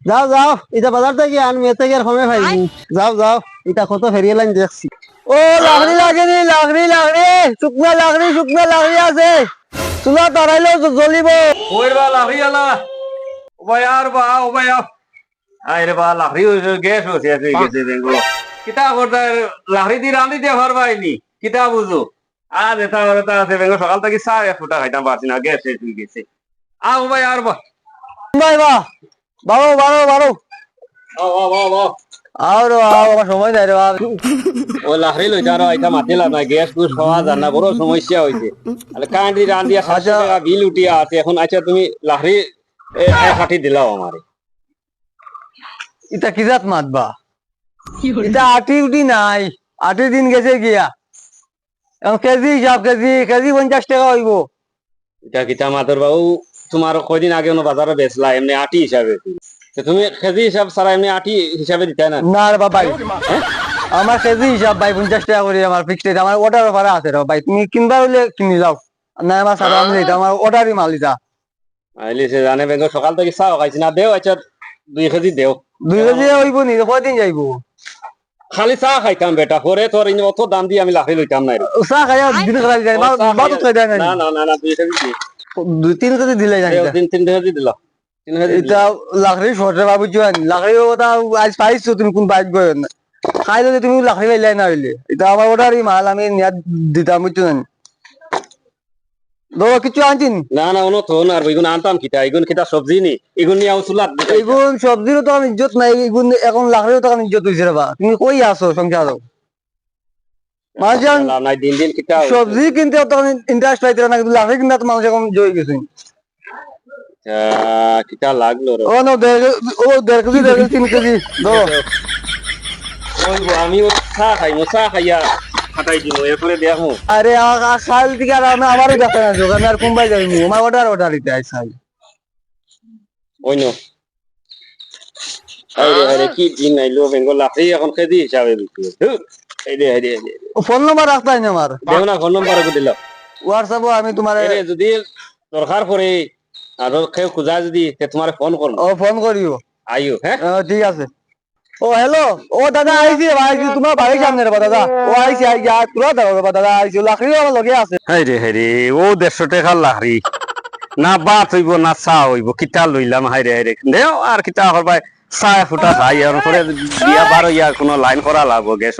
যাও যাও, এটা বাজার থেকে আন, মেয়ে থেকে আর কমে পাইবি। যাও যাও, এটা কত ফেরিয়ে লাইন দেখছি। ও লাকড়ি লাগেনি, লাকড়ি লাকড়ি, শুকনা লাকড়ি আছে, চুলা তরাইলেও জ্বলিব। ওই বা লাকড়ি আলা ও ভাই আর বা ও ভাই আরে বা লাকড়ি গ্যাস হচ্ছে গেছে দেখো কিতা করতে লাকড়ি দিয়ে রাঁধি দিয়ে ঘর পাইনি কিতা বুঝো আর এটা ওটা আছে বেঙ্গল সকাল থেকে চা এক ফুটা খাইতাম পারছি না গ্যাস শেষ হয়ে গেছে ও ভাই আর বা ভাই বাহ, বারো বারো বারো, ও ও ও ও আর আমার সময় নাই রে বাবা। ও লাকড়ি লইতে আরো আইতা মাতিলাম না গ্যাস গুস খাওয়া যান না বড় সমস্যা হয়েছে তাহলে কান্দি রান্ধিয়া 700 টাকা বিল উঠিয়া আছে এখন আচ্ছা তুমি লাকড়ি এক কাঠি দিলাও আমারে এটা কি জাত মাতবা, এটা আটি উটি নাই, আটি দিন গেছে গিয়া, এখন কেজি হিসাব, কেজি কেজি 50 টাকা হইব। এটা কিতা মাতর বাবু তোমার কয়দিন আগে কোনো বাজারে বেচলা এমনি আটি হিসাবে তো তুমি কেজি হিসাব ছাড়া এমনি আটি হিসাবে দিতে না না রে বাবা, আমার কেজি হিসাব ভাই 50 টাকা করে আমার ফিক্সড রেট, আমার অর্ডার ভাড়া আছে রে ভাই, তুমি কিনবা হইলে কিনি যাও, না আমার সারা আমি এটা আমার অর্ডারই মাল এটা। আইলি সে জানে বেঙ্গল সকাল থেকে চাও খাইছি না দেও আচ্ছা 2 কেজি দেও 2 কেজি হইব নি, কয়দিন যাইব? খালি চা খাইতাম বেটা পরে তোর অত দাম দিয়ে আমি লাখি লইতাম না চাহ খাই দিন খাই যায়, বাদ খাই যায় না, না না না না 2 কেজি দিই 2-3 কেজি দিলে যায় দেও 3 কেজি দিল 3 কেজি এটা। লাকড়ি শর্টে বাবু জোয়ান, লাকড়ি কথা আজ পাইছো তুমি কোন বাইক গয় না, খাই যদি তুমি লাকড়ি পাইলাই না হইলে, এটা আমার অর্ডারই মাল, আমি নিয়া দিতাম বুঝছো না। ধরো কিছু আনছিন, না না অন্য তো না আর এগুন আনতাম কিতা এগুন কিতা সবজি নি এগুন নিয়ে চুলাত এগুন সবজিরও তো ইজ্জত নাই, এগুন এখন লাকড়িও তো ইজ্জত হয়েছে রে বা, তুমি কই আছো সংসার? মানুষ নাই দিন দিন কিতা সবজি কিনতে তখন ইন্টারেস্ট পাইতে না, কিন্তু লাকড়ি কিনতে তো মানুষ এখন জয় গেছে। কিতা লাগলো রে ও না, 1.5 কেজি 3 কেজি ধরো। আমি চা খাই চা খাইয়া ফাটাই দিব এরপরে দেখো আরে খাল থেকে আর আমারও দেখা না যোগ, আমি আর কোনবাই যাই আমার অর্ডার দিতে আইসাই। ওই নো আরে আরে কি দিন আইলো বেঙ্গল লাফি এখন কেজি হিসাবে বিক্রি এই রে এই রে ফোন নাম্বার রাখতাই না আমার, দেও না ফোন নাম্বার দিল হোয়াটসঅ্যাপে আমি তোমার। এরে যদি দরকার পড়ে আর কেউ খুঁজা যদি তোমার ফোন করব ও ফোন করিও, আইও হ্যাঁ ঠিক আছে। ও হ্যালো, ও দাদা আইছি আইছি, তোমার বাড়ির সামনে রে দাদা, ও আইছি তুলা দাও দাদা আইছি, লাকড়ি আমার লগে আছে। হাই রে ও 150 টাকা লাহরি না বাত হইব না চা হইব কিতা লইলাম হাই রে দেও আর কিতা করবাই চা ফুটা খাই আর পরে বিয়া বার ইয়া কোনো লাইন করা লাগবো গ্যাস